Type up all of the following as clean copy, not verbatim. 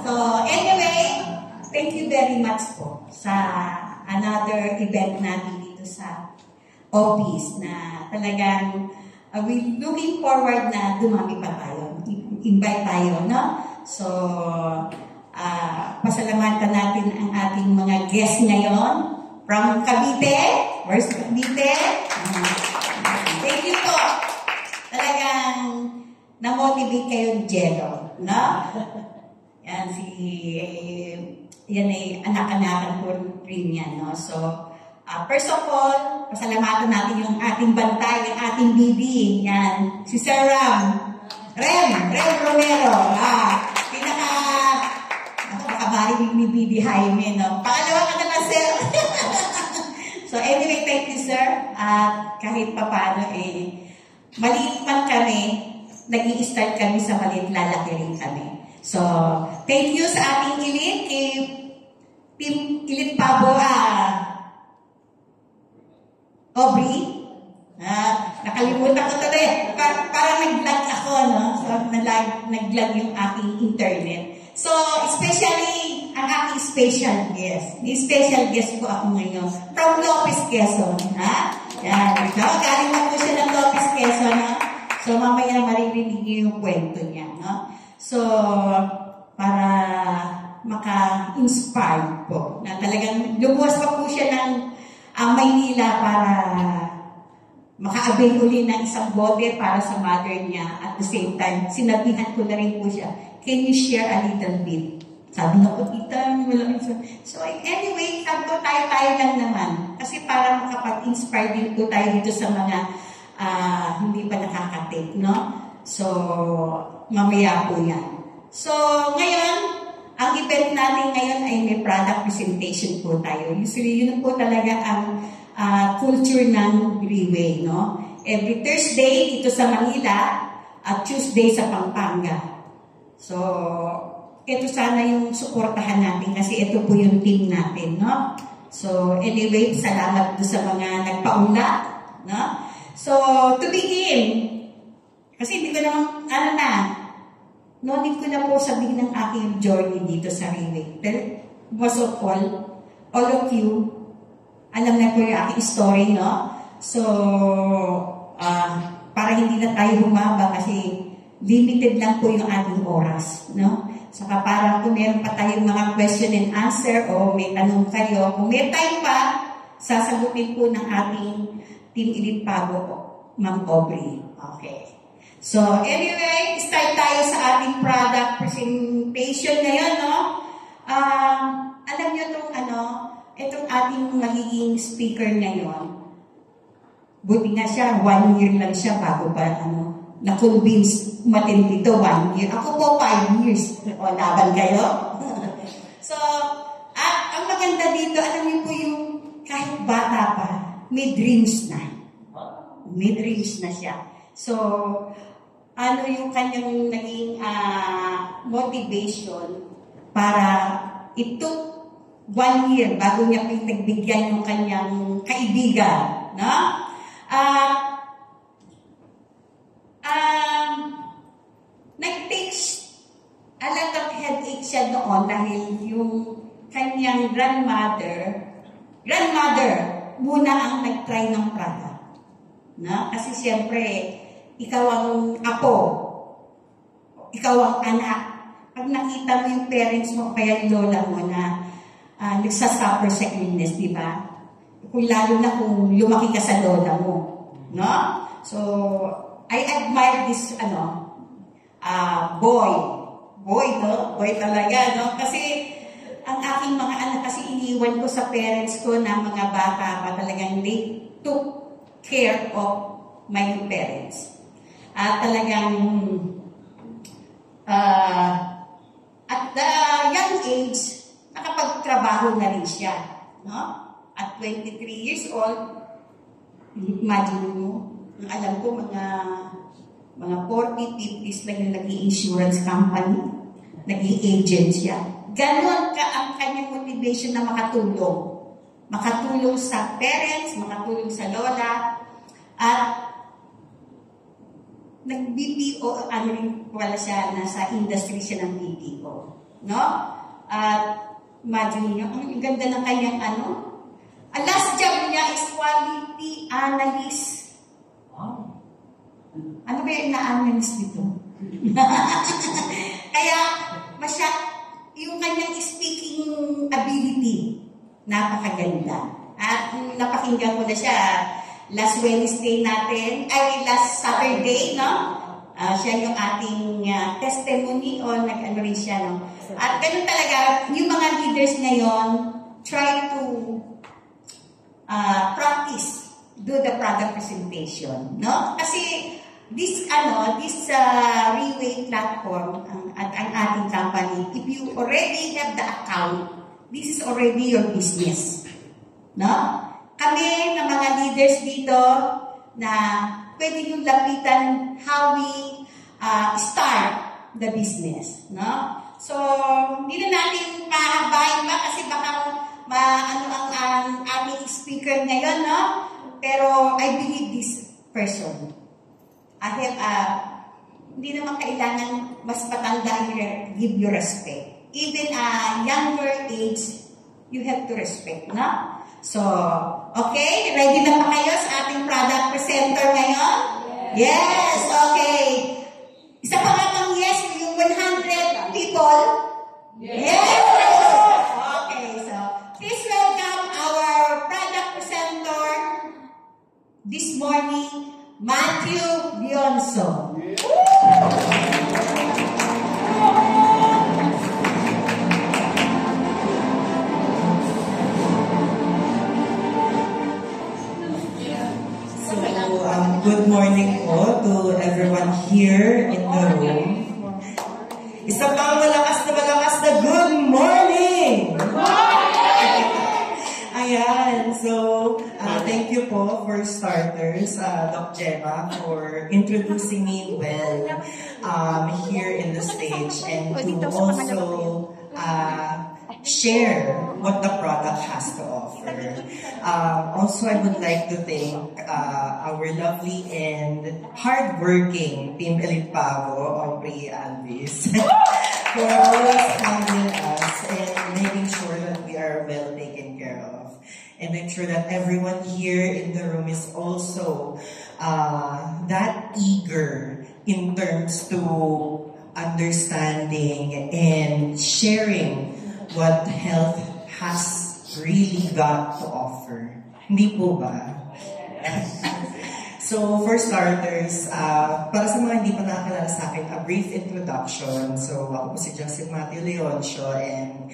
So, anyway, thank you very much po sa another event natin dito sa office na talagang we looking forward na dumami pa tayo. Invite tayo, no? So, pasalamatan natin ang ating mga guests ngayon from Cavite. Where's Cavite? Thank you po. Talagang na-motivate kayo ni Jello, no? Yan, yan ay anak-anakan ko rin yan, no? So, first of all, pasalamatan natin yung ating bantay, yung ating bibi. Yan, si Sir Rem Romero. Pinaka-bari ni Bibi Jaime, no? Pangalawa ka na lang, Sir. So, anyway, thank you, Sir. At kahit pa paano, maliit man kami, nag-i-start kami sa maliit, lalaki rin kami. So, thank you sa ating Elite, kay Team Elite Pabo, Aubrey. Nakalimutan ko ito eh. Parang nag-lag ako, no? So, nag-lag yung aking internet. So, especially, ang aking special guest. May special guest ko ako ngayon. From Lopez, Quezon. Yan. So, galing na po siya ng Lopez, Quezon, no? So, mamaya maririnig niyo yung kwento niya, no? So, para maka-inspire po, na talagang lumuwas pa po siya ng Maynila para maka-avail uli ng isang bote para sa mother niya. At the same time, sinabihan ko na rin po siya, can you share a little bit? Sabi na po, tita, wala. So, anyway, sabi ko, tayo-tayo lang naman. Kasi para makapag-inspire din po tayo dito sa mga hindi pa nakaka-take, no? So, mamaya po yan. So, ngayon, ang event natin ngayon ay may product presentation po tayo. Usually, yun po talaga ang culture ng Riway, no? Every Thursday dito sa Manila at Tuesday sa Pampanga. So, ito sana yung suportahan natin kasi ito po yung team natin, no? So, anyway, salamat po sa mga nagpaunlak, no? So, to begin, kasi hindi ko naman, no need ko na po sabihin ng aking journey dito sa Riway. Pero, most of all of you, alam na po yung aking story, no? So, para hindi na tayo humaba kasi limited lang po yung ating oras, no? Saka para kung meron pa tayong mga question and answer o may tanong kayo, kung may time pa, sasagutin po ng ating Team Elite Pabo po, Ma'am Aubrey. Okay. So, anyway, start tayo sa ating product presentation ngayon, no? Alam nyo itong ating magiging speaker ngayon, buti nga siya, 1 year lang siya bago pa, na-convince matindi ito, 1 year. Ako po, 5 years. O, laban kayo? So, ang maganda dito, alam niyo po yung kahit bata pa, may dreams na. May dreams na siya. So, ano yung kanyang naging motivation para it took 1 year bago niya pinagbigyan yung kanyang kaibigan, no? Nag-takes a lot of headache siya noon dahil yung kanyang grandmother muna ang nag-try ng product, no? Kasi siyempre, ikaw ang apo, ikaw ang anak. Pag nakita mo yung parents mo, kaya lola mo na nagsasuffer sa illness, di ba? Kung lalo na kung lumaki ka sa lola mo, no? So, I admire this, boy, no? Boy talaga, no? Kasi, ang aking mga anak, kasi iniwan ko sa parents ko na mga bata pa talagang they took care of my parents. At talagang, at the young age, nakapagtrabaho na rin siya, no? At 23 years old, imagine mo, alam ko mga 40, 50s lang yung nag-i-insurance company, nag-i-agent siya. Ganon ka ang kanyang motivation na makatulong. Makatulong sa parents, makatulong sa lola, at nag-BPO, rin wala siya, nasa industry siya ng BPO. no? At imagine niyo, ang ganda ng kanyang ang last job niya is quality analyst. Wow. Ano ba yung na-analyst dito? Kaya, yung kanyang speaking ability, napakaganda. At napakinggan ko na siya last Wednesday natin, last Saturday, no? Siya yung ating testimony o nag-ano rin siya, no? At ganun talaga, yung mga leaders ngayon, try to practice, do the product presentation, no? Kasi this Reway platform at ang ating company, if you already have the account, this is already your business, no? Kami na mga leaders dito na pwede yung lapitan how we start the business, no? So, hindi na natin pahabayin ba kasi baka ang ating speaker ngayon, no? Pero I believe this person. Hindi naman kailangan mas patanda give you respect. Even younger age, you have to respect, no? So, okay? Ready na pa kayo sa ating product presenter ngayon? Yes! Okay. Isa pa nga bang yes? Yung 100 people? Yes! Okay, so, please welcome our product presenter this morning, Matthew Bionso. Good morning po to everyone here in the room. Isa pang malakas na good morning! Ayan, so thank you po for starters, Doc Gemma, for introducing me well here in the stage and to also share what the product has to offer. Also, I would like to thank our lovely and hardworking Team Elite Pavo, Aubrey Alvis, for always handling us and making sure that we are well taken care of. And I'm sure that everyone here in the room is also that eager in terms to understanding and sharing what health has really got to offer. Hindi po ba? So, for starters, para sa mga hindi pa nakakilala sa akin, a brief introduction. So, ako po si Justin Matthew Leoncio and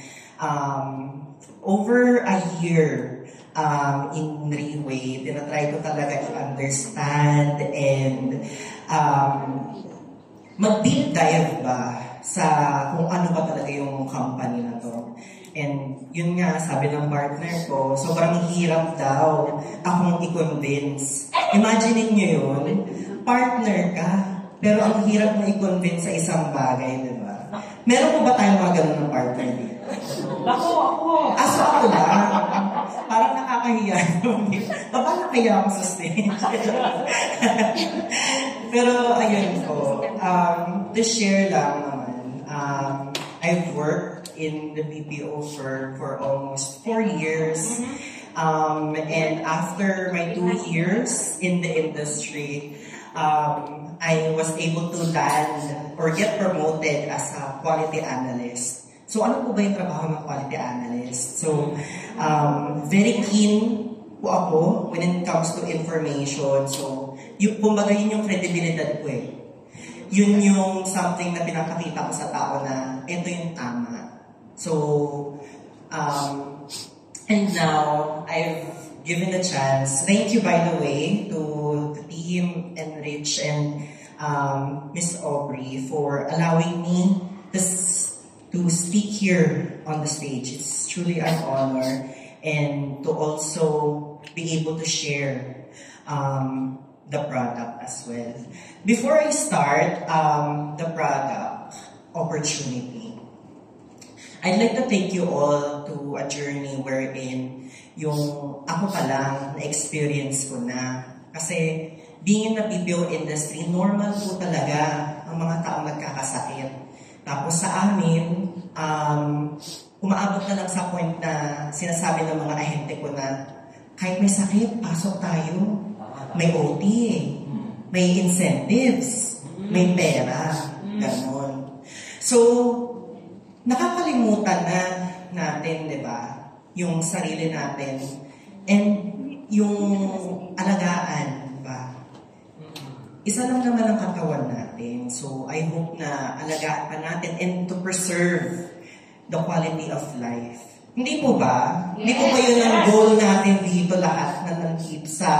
over a year in Reway, tinatry ko talaga i-understand and mag-deep dive ba sa kung ano ba talaga yung company na to. And yun nga, sabi ng partner ko, sobrang hirap daw akong i-convince. Imagine nyo yun, partner ka, pero ang hirap na i-convince sa isang bagay, di ba? Meron po ba tayong mga ganun ng partner dito? Ako! So ako ba? Parang nakakahiya. Baba nakaya ako sa stage. Pero ayun po, to share lang naman, I've worked in the BPO for almost 4 years. And after my 2 years in the industry, I was able to land or get promoted as a quality analyst. So ano po ba yung trabaho ng quality analyst? So very keen po ako when it comes to information. So kumbaga yun yung credibility ko eh. Yun yung something na pinakakita ko sa tao na ito yung tama. So, and now, I've given a chance. Thank you, by the way, to the team and Rich and Miss Aubrey for allowing me to speak here on the stage. It's truly an honor and to also be able to share the product as well. Before I start the product opportunity, I'd like to take you all to a journey wherein yung ako pa lang na-experience ko na. Kasi being in the BPO industry, normal po talaga ang mga tao nagkakasakit. Tapos sa amin, umaabot na lang sa point na sinasabi ng mga ahente ko na kahit may sakit, pasok tayo. May OT may incentives, may pera, ganon. So, nakakalimutan na natin, di ba, yung sarili natin and yung alagaan, di ba? Isa lang naman ang katawan natin. So, I hope na alagaan pa natin and to preserve the quality of life. Hindi po ba? Yes. Hindi po ba yun ang goal natin dito lahat na nandito sa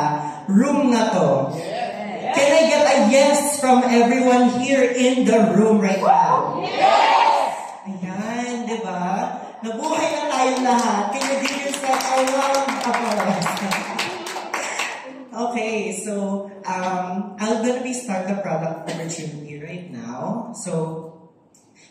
room na to? Yes. Can I get a yes from everyone here in the room right now? Yes! Ayan, di ba? Nabuhay na tayong lahat. Can you give yourself a round of applause? Okay, so I'm gonna be start the product opportunity right now. So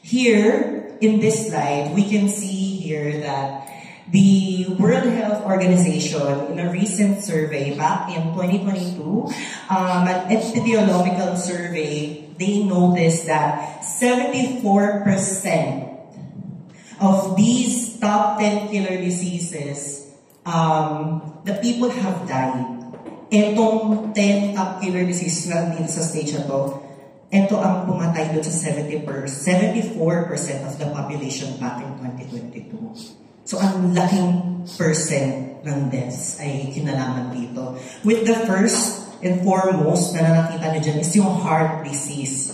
here in this slide, we can see here that the World Health Organization, in a recent survey back in 2022, an epidemiological survey, they noticed that 74% of these top 10 killer diseases, the people have died. Etong 10 top killer diseases na dito sa stage na to, ito ang pumatay doon sa 74% of the population back in 2022. So, ang laking percent ng deaths ay kinalaman dito. With the first and foremost na nakita niyo dyan is yung heart disease.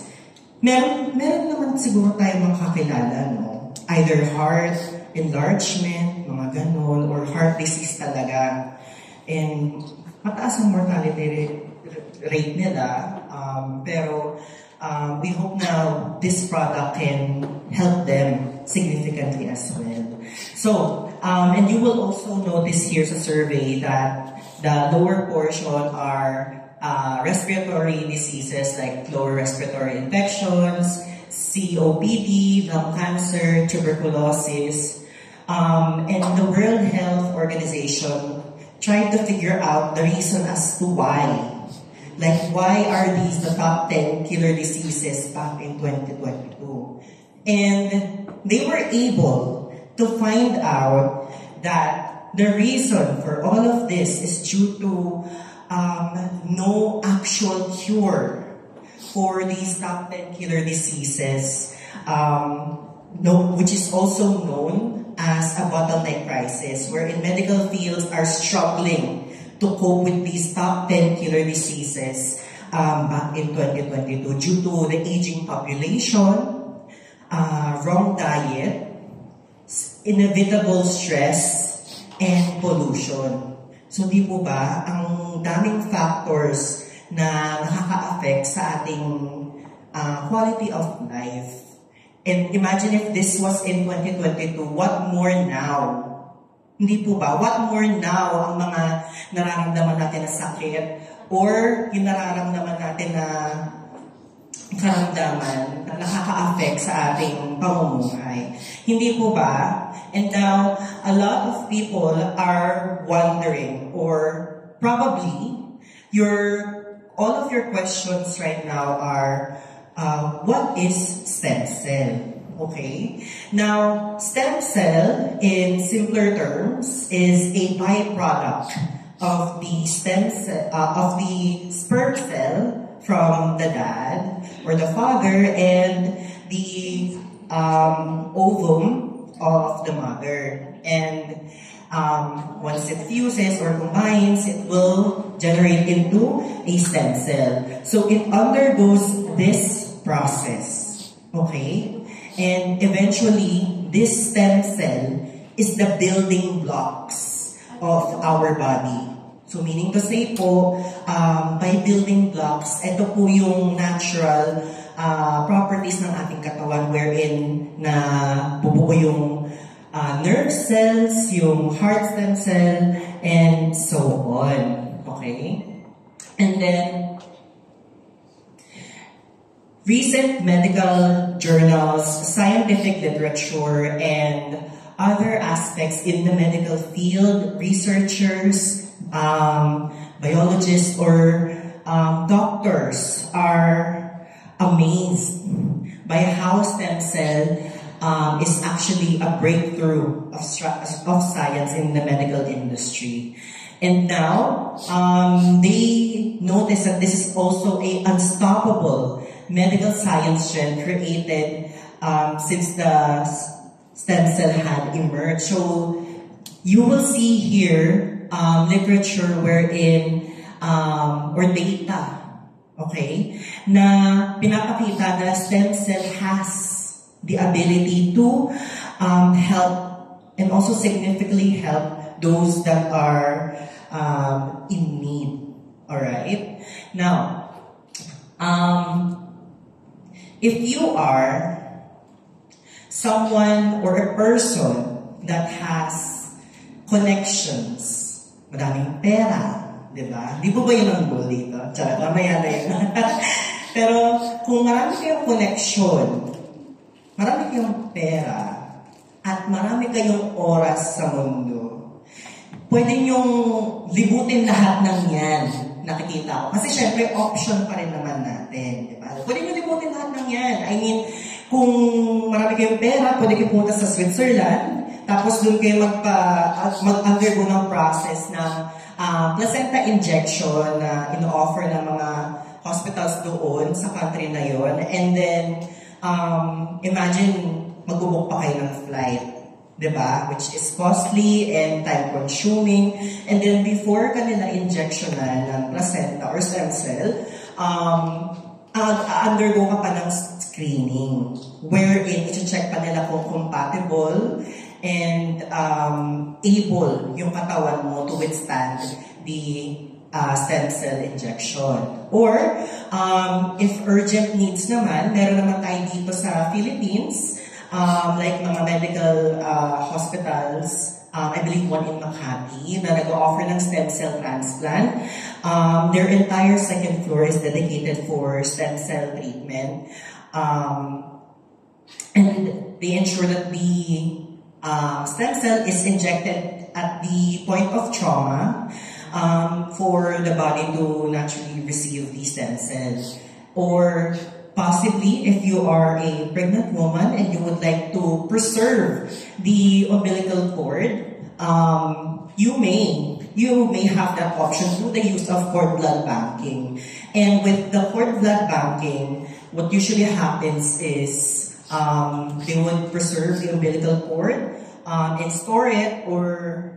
Meron naman siguro tayong makakilala, no? Either heart enlargement, mga ganon, or heart disease talaga. And mataas ang mortality rate nila, pero we hope now this product can help them significantly as well. So, and you will also notice here sa survey that the lower portion are respiratory diseases like lower respiratory infections, COPD, lung cancer, tuberculosis, and the World Health Organization tried to figure out the reason as to why. Like, why are these the top 10 killer diseases back in 2022? And they were able to find out that the reason for all of this is due to no actual cure for these top 10 killer diseases, which is also known as a bottleneck crisis, wherein medical fields are struggling to cope with these top 10 killer diseases back in 2022 due to the aging population, wrong diet, inevitable stress, and pollution. So di po ba, ang daming factors na nakaka-affect sa ating quality of life. And imagine if this was in 2022, what more now? Hindi po ba? What more now ang mga nararamdaman natin na sakit or yung nararamdaman natin na karamdaman na nakaka-affect sa ating pamumuhay? Hindi po ba? And now, a lot of people are wondering, or probably, all of your questions right now are, what is stem cell? Okay? Now, stem cell, in simpler terms, is a byproduct of the stem cell, of the sperm cell from the dad or the father and the ovum of the mother. And once it fuses or combines, it will generate into a stem cell. So it undergoes this process. Okay? And eventually, this stem cell is the building blocks of our body. So meaning to say po, by building blocks, ito po yung natural properties ng ating katawan wherein na bubuo yung nerve cells, yung heart stem cell, and so on. Okay? And then, recent medical journals, scientific literature, and other aspects in the medical field, researchers, biologists, or doctors are amazed by how stem cell is actually a breakthrough of science in the medical industry. And now, they notice that this is also a unstoppable medical science trend created since the stem cell had emerged. So you will see here literature wherein or data, okay, na pinapakita na stem cell has the ability to help and also significantly help those that are in need. All right. Now, if you are someone or a person that has connections, madaming pera, di ba? Di ba yun ang goal dito? Tsaka, mamaya na yun. Pero kung marami kayong connection, marami kayong pera, at marami kayong oras sa mundo, pwede niyong libutin lahat ng yan, nakikita ko. Kasi syempre, option pa rin naman natin. Diba? Pwede nyo libutin lahat ng yan. I mean, kung marami kayong pera, pwede kayo pumunta sa Switzerland, tapos doon kayo mag-undergo ng process ng placenta injection na ino-offer ng mga hospitals doon sa country na yon. And then, imagine, mag-book pa kayo ng flight. Diba? Which is costly and time-consuming. And then before kanila injection ng placenta or stem cell, undergo ka pa ng screening wherein i-check pa nila kung compatible and able yung katawan mo to withstand the stem cell injection. Or, if urgent needs naman, meron naman tayo dito sa Philippines, like mga medical hospitals, I believe one in Makati, na nag-offer ng stem cell transplant. Their entire second floor is dedicated for stem cell treatment. And they ensure that the stem cell is injected at the point of trauma for the body to naturally receive the stem cells. Or possibly, if you are a pregnant woman and you would like to preserve the umbilical cord, you may have that option through the use of cord blood banking. And with the cord blood banking, what usually happens is they would preserve the umbilical cord and store it, or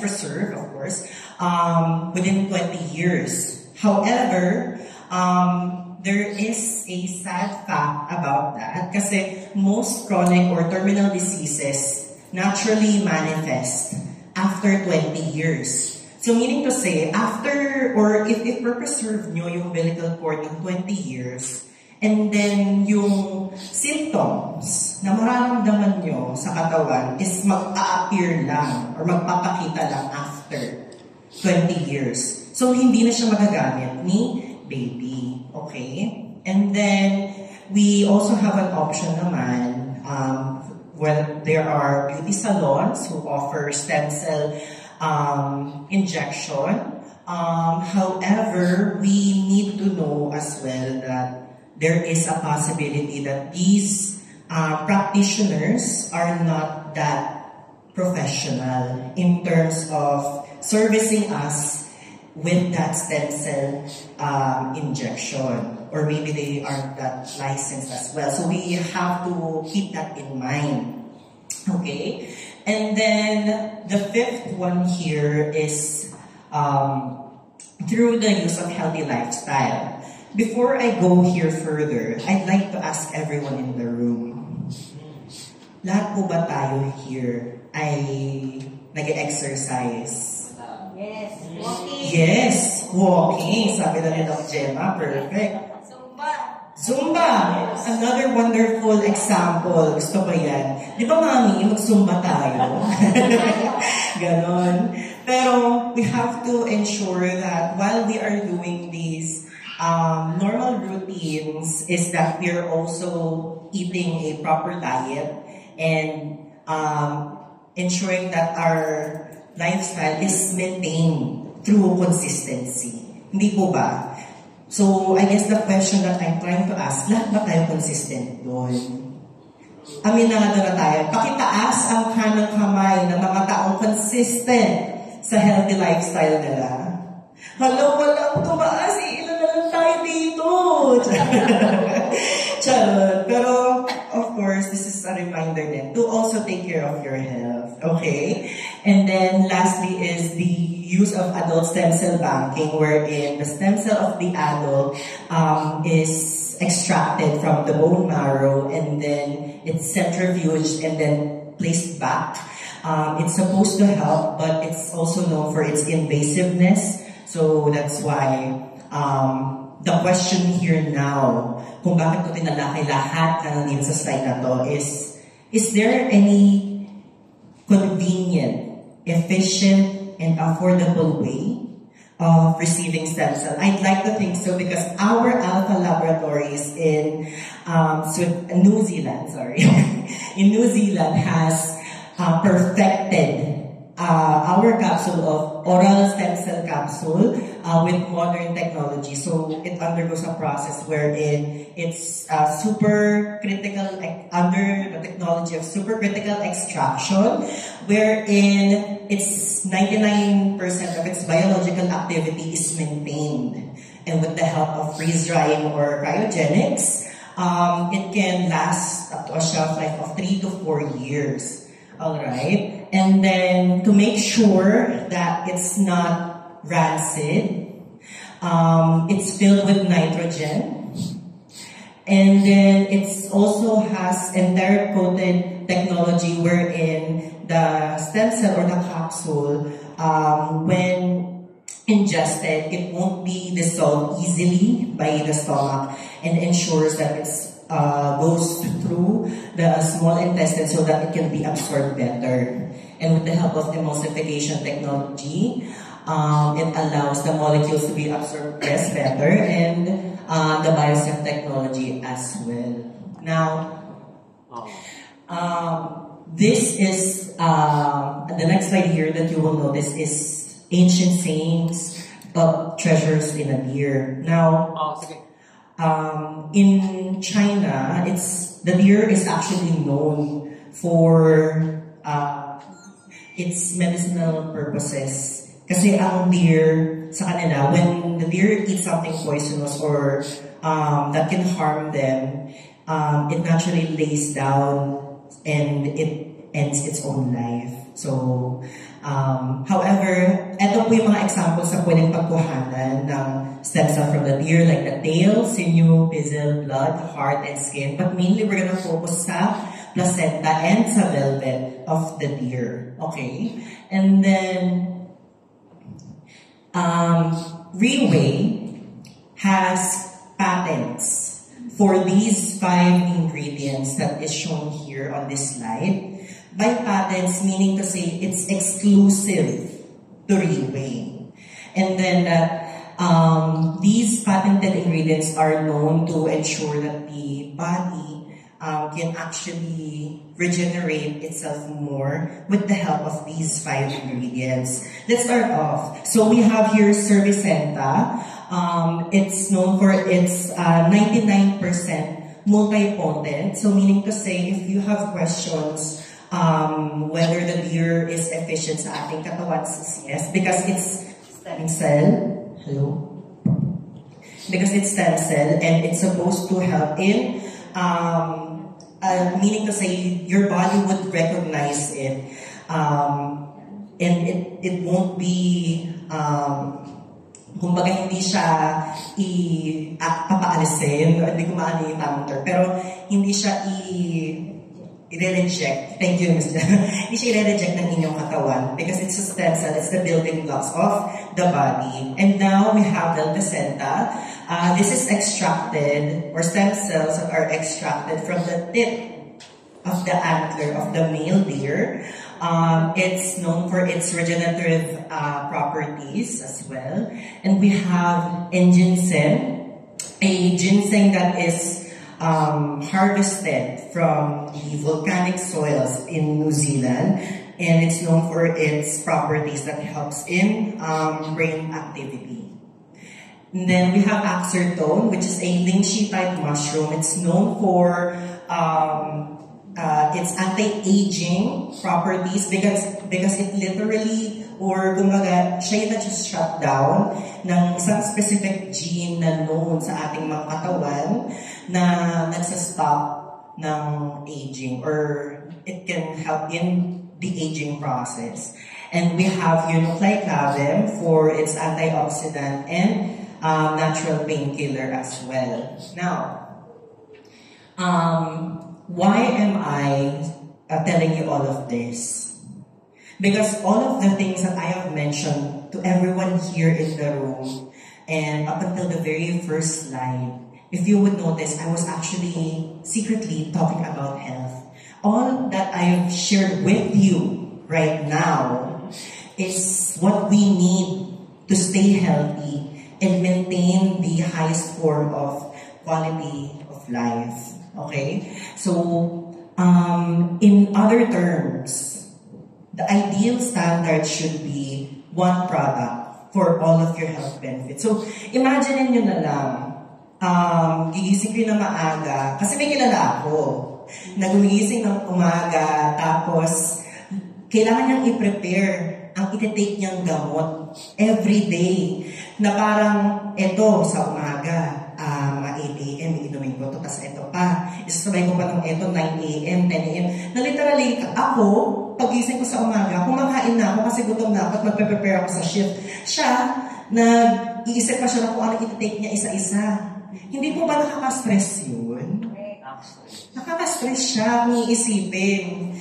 preserve, of course, within 20 years. However, there is a sad fact about that kasi most chronic or terminal diseases naturally manifest after 20 years. So meaning to say, after or if preserve nyo yung umbilical cord ng 20 years, and then yung symptoms na mararamdaman nyo sa katawan is mag-a-appear lang or magpapakita lang after 20 years. So hindi na siya magagamit ni baby. Okay? And then, we also have an option naman when there are beauty salons who offer stem cell injection. However, we need to know as well that there is a possibility that these practitioners are not that professional in terms of servicing us with that stem cell injection, or maybe they aren't that licensed as well. So we have to keep that in mind. Okay? And then the fifth one here is through the use of healthy lifestyle. Before I go here further, I'd like to ask everyone in the room, lahat po ba tayo here ay nag-exercise? Yes, walking. Yes, walking. Sabi na ni Doc Gemma, perfect. Zumba. Another wonderful example. Gusto ko yan. Di ba, Mami, mag-Zumba tayo? Ganon. Pero we have to ensure that while we are doing these normal routines, is that we are also eating a proper diet and ensuring that our lifestyle is maintained through consistency. Hindi po ba? So, I guess the question that I'm trying to ask, lahat ba tayo consistent doon? Aminado na tayo. Pakitaas ang kanang kamay ng mga taong consistent sa healthy lifestyle nila. Hello, walang tumaas. Ilan na lang tayo dito. Charot. Pero, of course, this is a reminder then to also take care of your health. Okay? And then, lastly is the use of adult stem cell banking, wherein the stem cell of the adult is extracted from the bone marrow and then it's centrifuged and then placed back. It's supposed to help, but it's also known for its invasiveness. So that's why the question here now, kung bakit ko tinalaki lahat na nandito sa slide na to, is there any convenient, efficient, and affordable way of receiving stem cell? I'd like to think so because our alpha laboratories in New Zealand, in New Zealand has perfected our capsule of oral stem cell capsule with modern technology. So it undergoes a process wherein it's super critical, under the technology of supercritical extraction, wherein it's 99% of its biological activity is maintained. And with the help of freeze drying or cryogenics, it can last up to a shelf life of 3 to 4 years. Alright? And then to make sure that it's not rancid, it's filled with nitrogen. And then it also has enteric coated technology wherein the stem cell or the capsule, when ingested, it won't be dissolved easily by the stomach and ensures that it's goes through the small intestine so that it can be absorbed better. And with the help of emulsification technology, it allows the molecules to be absorbed better, and the biostem technology as well. Now, this is the next slide here that you will notice is ancient sayings but treasures in a deer. Now, in China, the deer is actually known for its medicinal purposes. Kasi ang deer, sa kanila, when the deer eats something poisonous or that can harm them, it naturally lays down and it ends its own life. So, however, eto po yung mga examples na pwedeng pagkuhanan ng stem cell from the deer, like the tail, sinew, pizzle, blood, heart, and skin. But mainly, we're gonna focus sa placenta and sa velvet of the deer. Okay? And then, Reway has patents for these 5 ingredients that is shown here on this slide. By patents, meaning to say it's exclusive to Reway. And then these patented ingredients are known to ensure that the body can actually regenerate itself more with the help of these 5 ingredients. Let's start off. So we have here Cervicenta. It's known for its 99% multipotent. So meaning to say, if you have questions whether the deer is efficient sa ating katawan, yes, because it's stem cell. Hello? Because it's stem cell and it's supposed to help in meaning to say your body would recognize it and it won't be kumbaga hindi siya papaalisin, hindi ko maano yung tamang term, pero hindi siya i-reject. Thank you, Mr. Hindi siya i-reject ng inyong katawan because it's a stem cell, it's the building blocks of the body. And now we have the placenta. This is extracted, or stem cells are extracted from the tip of the antler of the male deer. It's known for its regenerative properties as well. And we have ginseng, a ginseng that is harvested from the volcanic soils in New Zealand, and it's known for its properties that helps in brain activity. And then we have axertone, which is a lynchy type mushroom. It's known for its anti-aging properties because it literally, or kumbaga, siya yung nag-shut down ng isang specific gene na known sa ating mga katawan na nagsastop ng aging, or it can help in the aging process. And we have Uniclyclavim for its antioxidant and natural painkiller as well. Now, why am I telling you all of this? Because all of the things that I have mentioned to everyone here in the room, and up until the very first slide, if you would notice, I was actually secretly talking about health. All that I have shared with you right now is what we need to stay healthy and maintain the highest form of quality of life. Okay? So, in other terms, the ideal standard should be one product for all of your health benefits. So, imagine nyo na lang, gigising ko na maaga, kasi may kilala ako, nagugising ng umaga, tapos, kailangan niyang i-prepare ang iti-take niyang gamot every day, na parang, eto, sa umaga, mga 8 a.m., inumin ko ito, tapos ito pa, isasabay ko pa ng ito, 9 a.m., 10 a.m., na literally, ako, pagising ko sa umaga, kumakain na ako kasi gutom na ako at magpe-prepare ako sa shift. Siya, nag-iisip pa siya na kung ano iti-take niya isa-isa. Hindi po ba nakaka-stress yun? Nakaka-stress siya kung iisipin.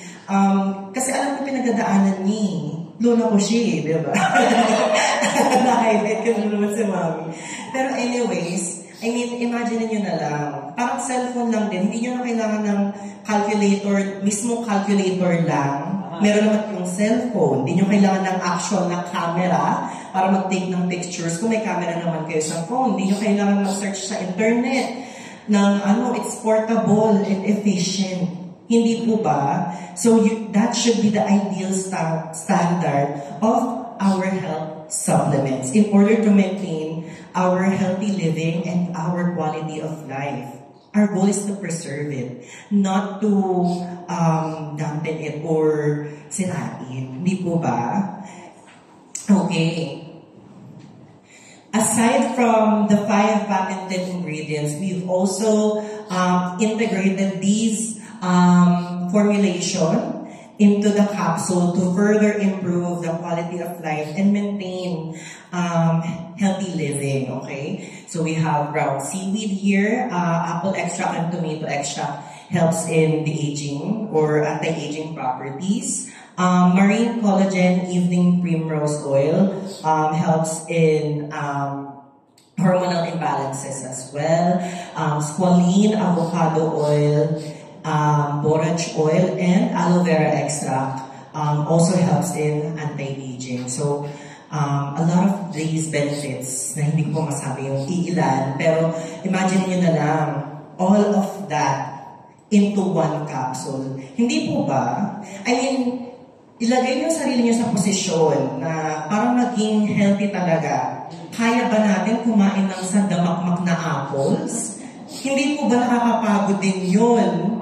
Kasi alam ko pinagdadaanan niya. Luna ko siya di ba? Nakaibit ka naman si mami. Pero anyways, I mean, imagine niyo na lang. Parang cellphone lang din. Hindi niyo na kailangan ng calculator, mismo calculator lang. Meron naman yung cellphone. Hindi nyo kailangan ng actual na camera para mag-take ng pictures. Kung may camera naman kayo sa phone, hindi nyo kailangan mag-search sa internet ng it's portable and efficient. Hindi po ba? So that should be the ideal standard of our health supplements in order to maintain our healthy living and our quality of life. Our goal is to preserve it, not to dampen it or sirain. Hindi po ba? Okay. Aside from the 5 patented ingredients, we've also integrated these formulation into the capsule to further improve the quality of life and maintain healthy living, okay? So we have brown seaweed here, apple extract and tomato extract helps in the aging or anti-aging properties. Marine collagen evening primrose oil helps in hormonal imbalances as well. Squalene avocado oil, borage oil, and aloe vera extract also helps in anti-aging. So, a lot of these benefits na hindi ko masabi yung iilan, pero imagine nyo na lang, all of that into one capsule. Hindi po ba? I mean, ilagay nyo sarili nyo sa posisyon na parang maging healthy talaga. Kaya ba natin kumain ng sandamakmak na apples? Hindi po ba nakakapagod din yun?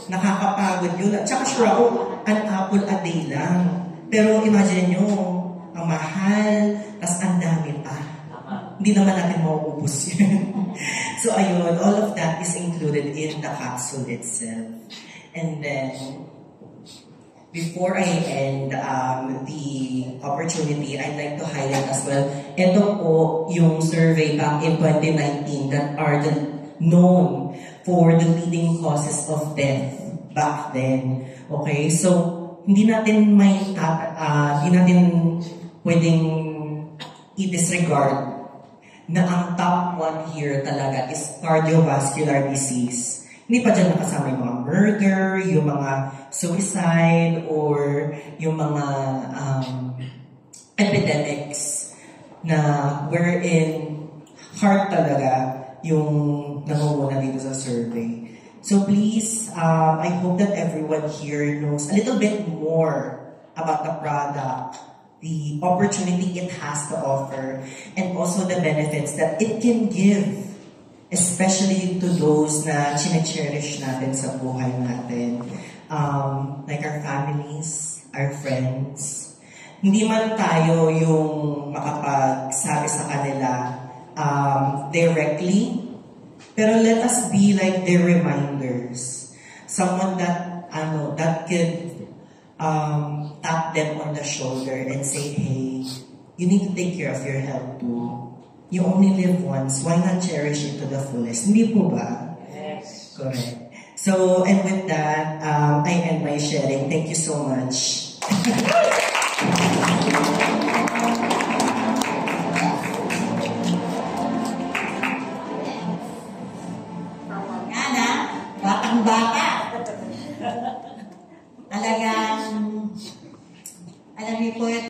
Nakakapagod yun. At saka sure ako, an apple a day lang. Pero imagine nyo, ang mahal, tas ang dami pa. Hindi naman natin mauubos yun. So ayun, all of that is included in the capsule itself. And then, before I end the opportunity, I'd like to highlight as well, ito po yung survey back in 2019 that are known for the leading causes of death back then. Okay, so hindi natin pwedeng i-disregard na ang top one here talaga is cardiovascular disease. Hindi pa dyan nakasama yung mga murder, yung mga suicide, or yung mga epidemics na wherein heart talaga yung nangunguna dito sa survey. So please, I hope that everyone here knows a little bit more about the product, the opportunity it has to offer, and also the benefits that it can give especially to those na chine-cherish natin sa buhay natin. Like our families, our friends. Hindi man tayo yung makapagsabi sa kanila directly, pero let us be like their reminders. Someone that could tap them on the shoulder and say, hey, you need to take care of your health too. You only live once. Why not cherish it to the fullest? Hindi po ba? Yes. Correct. So, and with that, I end my sharing. Thank you so much. Yan ha, batang-bata. Talagang, alam niyo po,